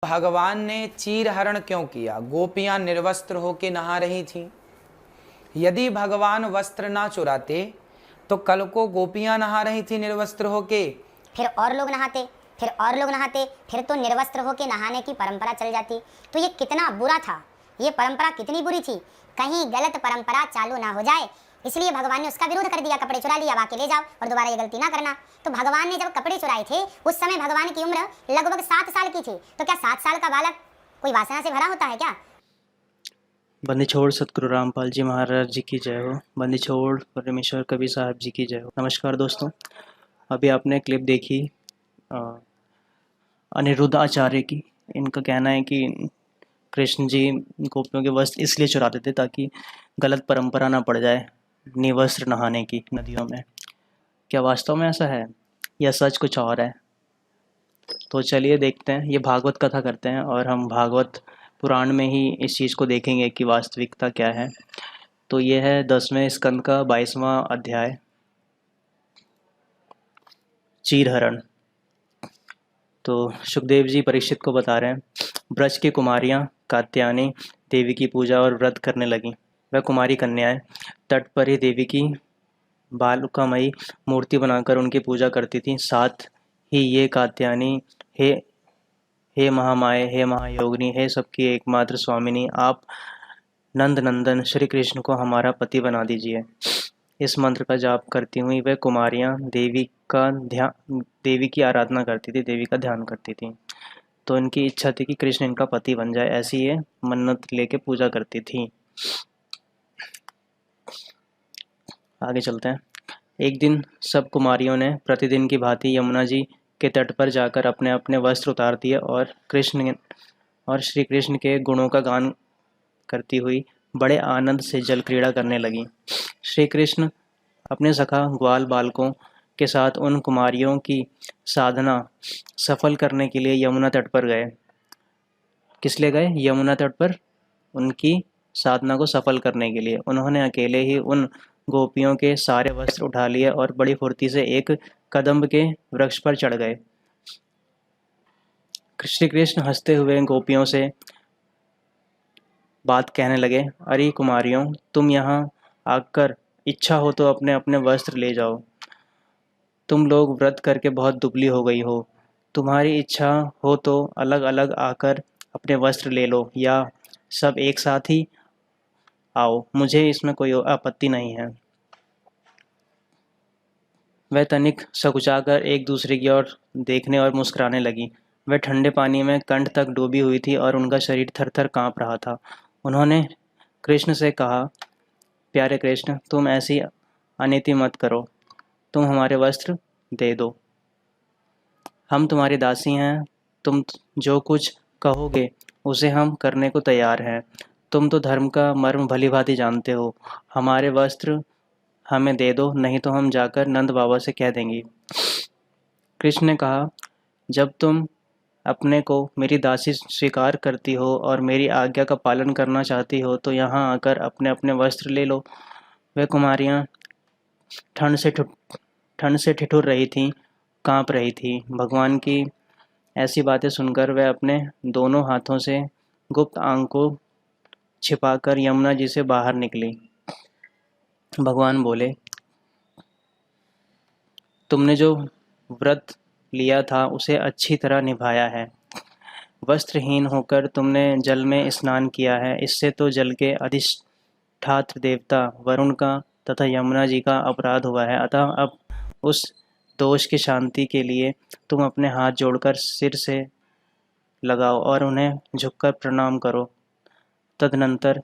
भगवान ने चीरहरण क्यों किया? गोपियां निर्वस्त्र होके नहा रही थीं। यदि भगवान वस्त्र ना चुराते तो कल को गोपियां नहा रही थी निर्वस्त्र होके, फिर और लोग नहाते, फिर और लोग नहाते, फिर तो निर्वस्त्र होके नहाने की परंपरा चल जाती। तो ये कितना बुरा था, ये परंपरा कितनी बुरी थी, कहीं गलत परंपरा चालू ना हो जाए, इसलिए भगवान ने उसका विरोध कर दिया। कपड़े चुरा लिया, आके ले जाओ और दोबारा ये गलती ना करना। तो भगवान ने जब कपड़े चुराए थे उस समय भगवान की उम्र लगभग 7 साल की थी। तो क्या 7 साल का बालक कोई वासना से भरा होता है क्या? बंदी छोड़ सतगुरु रामपाल जी महाराज जी की जय हो। बंदी छोड़ परमेश्वर कबीर साहब जी की जय हो। नमस्कार दोस्तों, अभी आपने क्लिप देखी अनिरुद्ध आचार्य की। इनका कहना है कि कृष्ण जी गोपियों के वस्त्र इसलिए चुराते थे ताकि गलत परंपरा ना पड़ जाए निवस्त्र नहाने की नदियों में। क्या वास्तव में ऐसा है या सच कुछ और है? तो चलिए देखते हैं, ये भागवत कथा करते हैं और हम भागवत पुराण में ही इस चीज़ को देखेंगे कि वास्तविकता क्या है। तो ये है 10वें स्कंद का 22वां अध्याय, चीरहरण। तो सुखदेव जी परीक्षित को बता रहे हैं, ब्रज की कुमारियाँ कात्यायनी देवी की पूजा और व्रत करने लगीं। वह कुमारी कन्याएं तट पर ही देवी की बालुकामयी मूर्ति बनाकर उनकी पूजा करती थीं। साथ ही ये कात्यायनी हे हे महामाये, हे महायोगिनी, हे सबकी एकमात्र स्वामिनी, आप नंद नंदन श्री कृष्ण को हमारा पति बना दीजिए। इस मंत्र का जाप करती हुई वह कुमारियाँ देवी की आराधना करती थी, देवी का ध्यान करती थी। तो इनकी इच्छा थी कि कृष्ण इनका पति बन जाए, ऐसी ये मन्नत लेके पूजा करती थी। आगे चलते हैं। एक दिन सब कुमारियों ने प्रतिदिन की भांति यमुना जी के तट पर जाकर अपने अपने वस्त्र उतार दिए और श्री कृष्ण के गुणों का गान करती हुई बड़े आनंद से जल क्रीड़ा करने लगी। श्री कृष्ण अपने सखा ग्वाल बालकों के साथ उन कुमारियों की साधना सफल करने के लिए यमुना तट पर गए। किस लिए गए? यमुना तट पर उनकी साधना को सफल करने के लिए। उन्होंने अकेले ही उन गोपियों के सारे वस्त्र उठा लिए और बड़ी फुर्ती से एक कदम्ब के वृक्ष पर चढ़ गए। श्री कृष्ण हंसते हुए गोपियों से बात कहने लगे, अरे कुमारियों, तुम यहाँ आकर इच्छा हो तो अपने अपने वस्त्र ले जाओ। तुम लोग व्रत करके बहुत दुबली हो गई हो। तुम्हारी इच्छा हो तो अलग अलग आकर अपने वस्त्र ले लो या सब एक साथ ही आओ, मुझे इसमें कोई आपत्ति नहीं है। वह तनिक सकुचाकर एक दूसरे की ओर देखने और मुस्कुराने लगी। वह ठंडे पानी में कंठ तक डूबी हुई थी और उनका शरीर थर-थर काँप रहा था। उन्होंने कृष्ण से कहा, प्यारे कृष्ण, तुम ऐसी अनीति मत करो, तुम हमारे वस्त्र दे दो। हम तुम्हारी दासी हैं, तुम जो कुछ कहोगे उसे हम करने को तैयार हैं। तुम तो धर्म का मर्म भली-भांति जानते हो। हमारे वस्त्र हमें दे दो, नहीं तो हम जाकर नंद बाबा से कह देंगी। कृष्ण ने कहा, जब तुम अपने को मेरी दासी स्वीकार करती हो और मेरी आज्ञा का पालन करना चाहती हो तो यहाँ आकर अपने अपने वस्त्र ले लो। वह कुमारियाँ ठंड से ठिठुर रही थीं, काँप रही थीं। भगवान की ऐसी बातें सुनकर वह अपने दोनों हाथों से गुप्त आंख को छिपाकर यमुना जी से बाहर निकली। भगवान बोले, तुमने जो व्रत लिया था उसे अच्छी तरह निभाया है। वस्त्रहीन होकर तुमने जल में स्नान किया है, इससे तो जल के अधिष्ठात्र देवता वरुण का तथा यमुना जी का अपराध हुआ है। अतः अब उस दोष की शांति के लिए तुम अपने हाथ जोड़कर सिर से लगाओ और उन्हें झुककर प्रणाम करो। तदनंतर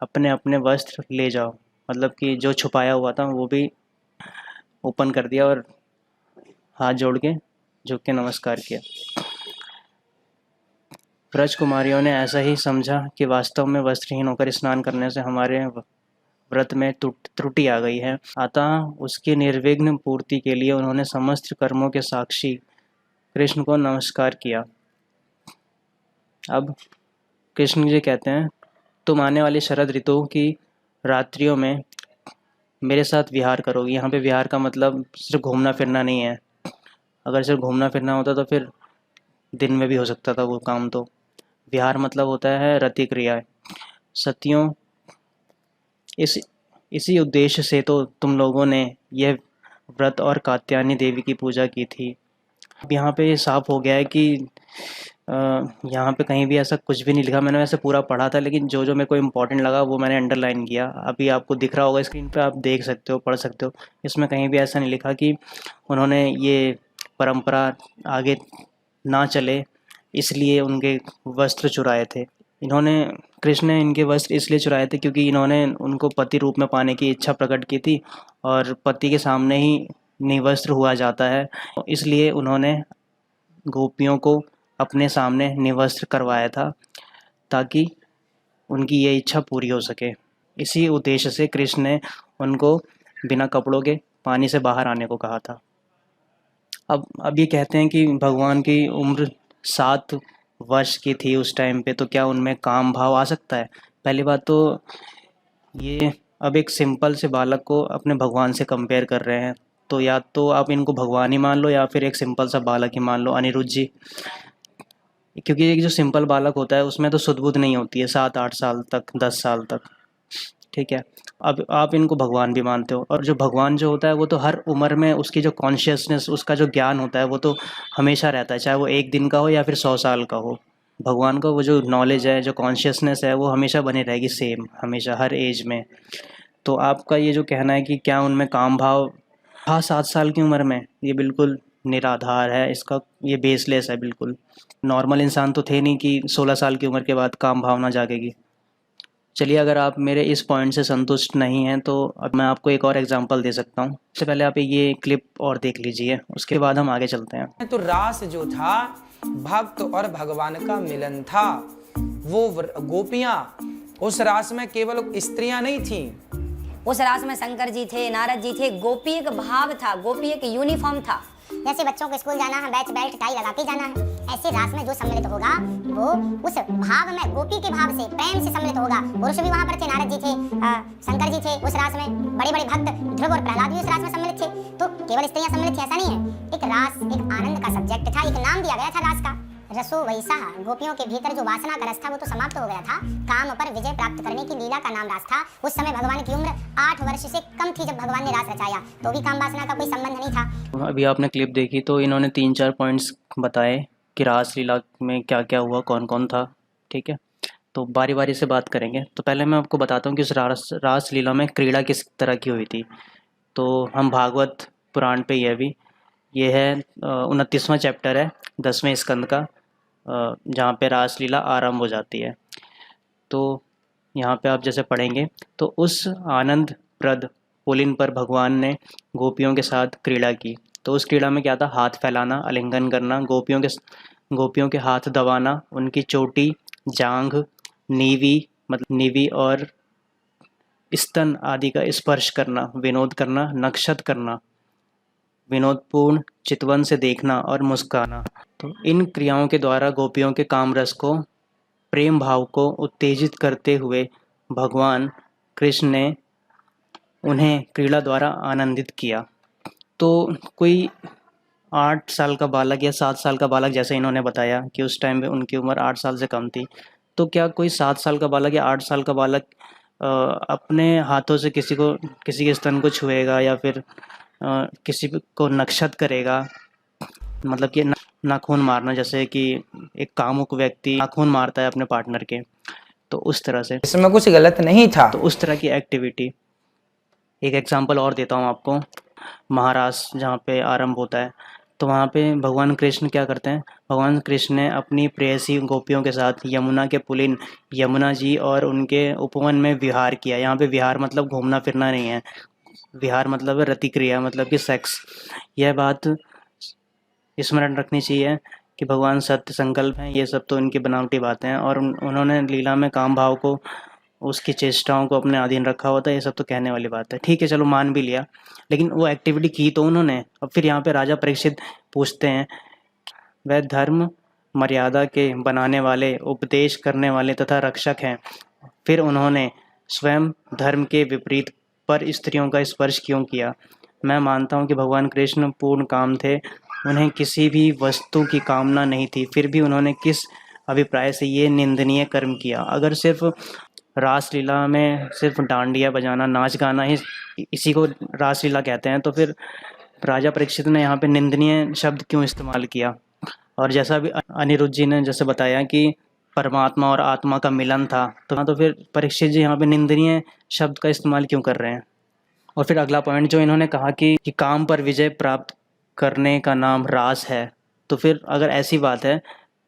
अपने अपने वस्त्र ले जाओ। मतलब कि जो छुपाया हुआ था वो भी ओपन कर दिया और हाथ जोड़ के झुक के नमस्कार किया। ब्रज कुमारियों ने ऐसा ही समझा कि वास्तव में वस्त्रहीन होकर स्नान करने से हमारे व्रत में त्रुटि आ गई है। अतः उसकी निर्विघ्न पूर्ति के लिए उन्होंने समस्त कर्मों के साक्षी कृष्ण को नमस्कार किया। अब कृष्ण जी कहते हैं, तुम आने वाली शरद ऋतु की रात्रियों में मेरे साथ विहार करोगी। यहाँ पे विहार का मतलब सिर्फ घूमना फिरना नहीं है। अगर सिर्फ घूमना फिरना होता तो फिर दिन में भी हो सकता था वो काम। तो विहार मतलब होता है रति क्रिया। सतियों, इस इसी उद्देश्य से तो तुम लोगों ने यह व्रत और कात्यायनी देवी की पूजा की थी। अब यहाँ पे साफ हो गया है कि यहाँ पे कहीं भी ऐसा कुछ भी नहीं लिखा। मैंने वैसे पूरा पढ़ा था, लेकिन जो जो मेरे को इम्पोर्टेंट लगा वो मैंने अंडरलाइन किया। अभी आपको दिख रहा होगा स्क्रीन पे, आप देख सकते हो, पढ़ सकते हो। इसमें कहीं भी ऐसा नहीं लिखा कि उन्होंने ये परंपरा आगे ना चले इसलिए उनके वस्त्र चुराए थे। इन्होंने कृष्ण ने इनके वस्त्र इसलिए चुराए थे क्योंकि इन्होंने उनको पति रूप में पाने की इच्छा प्रकट की थी, और पति के सामने ही निवस्त्र हुआ जाता है, इसलिए उन्होंने गोपियों को अपने सामने निवस्त्र करवाया था ताकि उनकी ये इच्छा पूरी हो सके। इसी उद्देश्य से कृष्ण ने उनको बिना कपड़ों के पानी से बाहर आने को कहा था। अब ये कहते हैं कि भगवान की उम्र 7 वर्ष की थी उस टाइम पे, तो क्या उनमें काम भाव आ सकता है? पहली बात तो ये अब एक सिंपल से बालक को अपने भगवान से कंपेयर कर रहे हैं, तो या तो आप इनको भगवान ही मान लो या फिर एक सिंपल सा बालक ही मान लो, अनिरुद्ध जी। क्योंकि एक जो सिंपल बालक होता है उसमें तो सुध-बुध नहीं होती है 7-8 साल तक, 10 साल तक, ठीक है। अब आप इनको भगवान भी मानते हो, और जो भगवान जो होता है वो तो हर उम्र में उसकी जो कॉन्शियसनेस, उसका जो ज्ञान होता है वो तो हमेशा रहता है, चाहे वो 1 दिन का हो या फिर 100 साल का हो। भगवान का वो जो नॉलेज है, जो कॉन्शियसनेस है, वो हमेशा बनी रहेगी सेम, हमेशा हर एज में। तो आपका ये जो कहना है कि क्या उनमें काम भाव था 7 साल की उम्र में, ये बिल्कुल निराधार है, इसका ये बेसलेस है बिल्कुल। नॉर्मल इंसान तो थे नहीं कि 16 साल की उम्र के बाद काम भावना जागेगी। चलिए, अगर आप मेरे इस पॉइंट से संतुष्ट नहीं हैं तो अब मैं आपको एक और एग्जांपल दे सकता हूँ। उससे पहले आप ये क्लिप और देख लीजिए, उसके बाद हम आगे चलते हैं। तो रास जो था भक्त और भगवान का मिलन था। वो गोपियां, उस रास में केवल स्त्रियां नहीं थीं, उस रास में शंकर जी थे, नारद जी थे। गोपी एक भाव था, गोपी एक यूनिफॉर्म था। जैसे बच्चों को स्कूल जाना है, बैच बेल्ट टाई लगा के जाना है, ऐसे रास में जो सम्मिलित होगा वो उस भाव में, गोपी के भाव से, प्रेम से सम्मिलित होगा। पुरुष भी वहां पर थे, नारद जी थे, शंकर जी थे उस रास में, बड़े बड़े भक्त ध्रुव और प्रहलाद भी उस रास में सम्मिलित थे। तो केवल स्त्रियां सम्मिलित थी ऐसा नहीं है। एक रास एक आनंद का सब्जेक्ट था, एक नाम दिया गया था रास का, रसो वैसा। गोपियों के भीतर जो वासना का रस था वो तो समाप्त हो गया था। काम पर विजय प्राप्त करने की लीला का नाम रास था। उस समय भगवान की उम्र 8 वर्ष से कम थी जब भगवान ने रास रचाया, तो भी काम वासना का कोई संबंध नहीं था। अभी आपने क्लिप देखी तो इन्होंने 3-4 पॉइंट्स बताए कि रास लीला में क्या क्या हुआ, कौन कौन था, ठीक है। तो बारी बारी से बात करेंगे। तो पहले मैं आपको बताता हूँ कि उस रास लीला में क्रीड़ा किस तरह की हुई थी। तो हम भागवत पुराण पे ये है 29वां चैप्टर है 10वें स्कंद का, जहाँ पे रासलीला आरंभ हो जाती है। तो यहाँ पे आप जैसे पढ़ेंगे तो उस आनंद प्रद पुलिन पर भगवान ने गोपियों के साथ क्रीड़ा की। तो उस क्रीड़ा में क्या था? हाथ फैलाना, आलिंगन करना, गोपियों के हाथ दबाना, उनकी चोटी, जांघ, नीवी मतलब नीवी और स्तन आदि का स्पर्श करना, विनोद करना, नक्षत करना, विनोदपूर्ण चितवन से देखना और मुस्काना। तो इन क्रियाओं के द्वारा गोपियों के काम रस को, प्रेम भाव को उत्तेजित करते हुए भगवान कृष्ण ने उन्हें क्रीड़ा द्वारा आनंदित किया। तो कोई 8 साल का बालक या 7 साल का बालक, जैसे इन्होंने बताया कि उस टाइम पे उनकी उम्र 8 साल से कम थी, तो क्या कोई 7 साल का बालक या 8 साल का बालक अपने हाथों से किसी के स्तन को छुएगा या फिर किसी को नक्षत करेगा? मतलब कि नाखून मारना, जैसे कि एक कामुक व्यक्ति नाखून मारता है अपने पार्टनर के, तो उस तरह से, इसमें कुछ गलत नहीं था। तो उस तरह की एक्टिविटी। एक एग्जांपल और देता हूँ आपको। महारास जहाँ पे आरंभ होता है, तो वहाँ पे भगवान कृष्ण क्या करते हैं? भगवान कृष्ण ने अपनी प्रेयसी गोपियों के साथ यमुना के पुलिन यमुना जी और उनके उपवन में विहार किया। यहाँ पे विहार मतलब घूमना फिरना नहीं है, विहार मतलब है रतिक्रिया, मतलब कि सेक्स। यह बात स्मरण रखनी चाहिए कि भगवान सत्य संकल्प हैं, ये सब तो इनकी बनावटी बातें हैं, और उन्होंने लीला में काम भाव को, उसकी चेष्टाओं को अपने अधीन रखा होता है, ये सब तो कहने वाली बात है। ठीक है, चलो मान भी लिया, लेकिन वो एक्टिविटी की तो उन्होंने। अब फिर यहाँ पे राजा परीक्षित पूछते हैं, वह धर्म मर्यादा के बनाने वाले, उपदेश करने वाले तथा रक्षक हैं, फिर उन्होंने स्वयं धर्म के विपरीत पर स्त्रियों का स्पर्श क्यों किया? मैं मानता हूँ कि भगवान कृष्ण पूर्ण काम थे उन्हें किसी भी वस्तु की कामना नहीं थी, फिर भी उन्होंने किस अभिप्राय से ये निंदनीय कर्म किया? अगर सिर्फ रासलीला में सिर्फ डांडिया बजाना, नाच गाना ही इसी को रासलीला कहते हैं, तो फिर राजा परीक्षित ने यहाँ पे निंदनीय शब्द क्यों इस्तेमाल किया? और जैसा भी अनिरुद्ध जी ने जैसे बताया कि परमात्मा और आत्मा का मिलन था, तो फिर परीक्षित जी यहाँ पे निंदनीय शब्द का इस्तेमाल क्यों कर रहे हैं? और फिर अगला पॉइंट जो इन्होंने कहा कि काम पर विजय प्राप्त करने का नाम रास है, तो फिर अगर ऐसी बात है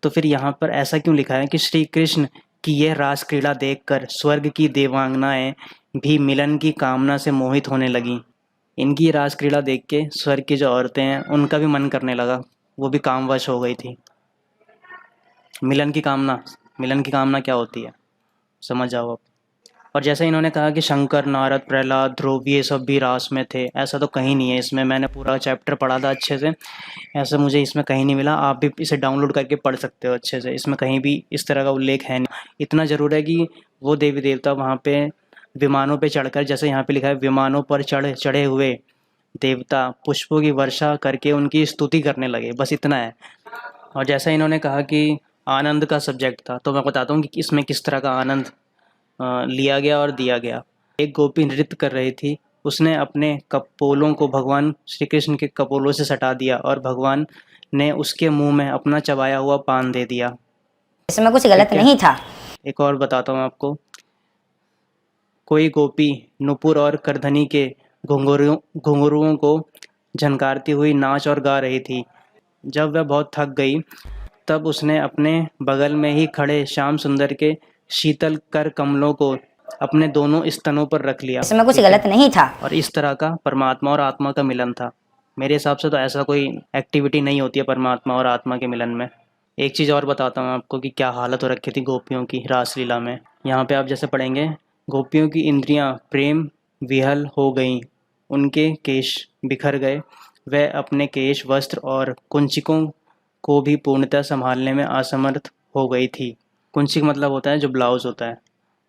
तो फिर यहाँ पर ऐसा क्यों लिखा है कि श्री कृष्ण की यह रास क्रीड़ा देखकर स्वर्ग की देवांगनाएं भी मिलन की कामना से मोहित होने लगीं। इनकी रास क्रीड़ा देख के स्वर्ग की जो औरतें हैं उनका भी मन करने लगा, वो भी कामवश हो गई थी। मिलन की कामना क्या होती है, समझ जाओ आप। और जैसे इन्होंने कहा कि शंकर, नारद, प्रहलाद, ध्रुव ये सब भी रास में थे, ऐसा तो कहीं नहीं है इसमें। मैंने पूरा चैप्टर पढ़ा था अच्छे से, ऐसा मुझे इसमें कहीं नहीं मिला। आप भी इसे डाउनलोड करके पढ़ सकते हो अच्छे से, इसमें कहीं भी इस तरह का उल्लेख है नहीं। इतना ज़रूर है कि वो देवी देवता वहाँ पे विमानों पे चढ़कर, जैसे यहाँ पे लिखा है, विमानों पर चढ़े हुए देवता पुष्पों की वर्षा करके उनकी स्तुति करने लगे, बस इतना है। और जैसा इन्होंने कहा कि आनंद का सब्जेक्ट था, तो मैं बताता हूँ कि इसमें किस तरह का आनंद लिया गया और दिया गया। एक गोपी नृत्य कर रही थी, उसने अपने कपोलों को भगवान श्री कृष्ण के कपोलों से सटा दिया और भगवान ने उसके मुंह में अपना चबाया हुआ पान दे दिया। इसमें कुछ गलत नहीं था। एक और बताता हूँ आपको। कोई गोपी नुपुर और करधनी के घुंघरुओं को झनकारती हुई नाच और गा रही थी। जब वह बहुत थक गई तब उसने अपने बगल में ही खड़े श्याम सुंदर के शीतल कर कमलों को अपने दोनों स्तनों पर रख लिया। इसमें कुछ गलत नहीं था। और इस तरह का परमात्मा और आत्मा का मिलन था। मेरे हिसाब से तो ऐसा कोई एक्टिविटी नहीं होती है परमात्मा और आत्मा के मिलन में। एक चीज़ और बताता हूँ आपको कि क्या हालत हो रखी थी गोपियों की रासलीला में। यहाँ पे आप जैसे पढ़ेंगे, गोपियों की इंद्रियां प्रेम विहल हो गईं, उनके केश बिखर गए, वह अपने केश, वस्त्र और कुंचिकों को भी पूर्णतः संभालने में असमर्थ हो गई थी। कुंचिक मतलब होता है जो ब्लाउज होता है,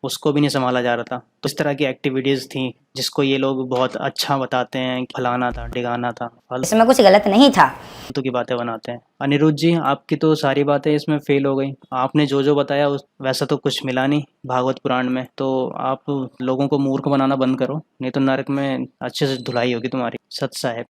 उसको भी नहीं संभाला जा रहा था। तो इस तरह की एक्टिविटीज़ थी जिसको ये लोग बहुत अच्छा बताते हैं, फलाना था, ढिगाना था, इसमें कुछ गलत नहीं था, फालतू की बातें बनाते हैं। अनिरुद्ध जी, आपकी तो सारी बातें इसमें फेल हो गई। आपने जो जो बताया वैसा तो कुछ मिला नहीं भागवत पुराण में। तो आप लोगों को मूर्ख बनाना बंद करो, नहीं तो नरक में अच्छे से धुलाई होगी तुम्हारी। सत साहेब।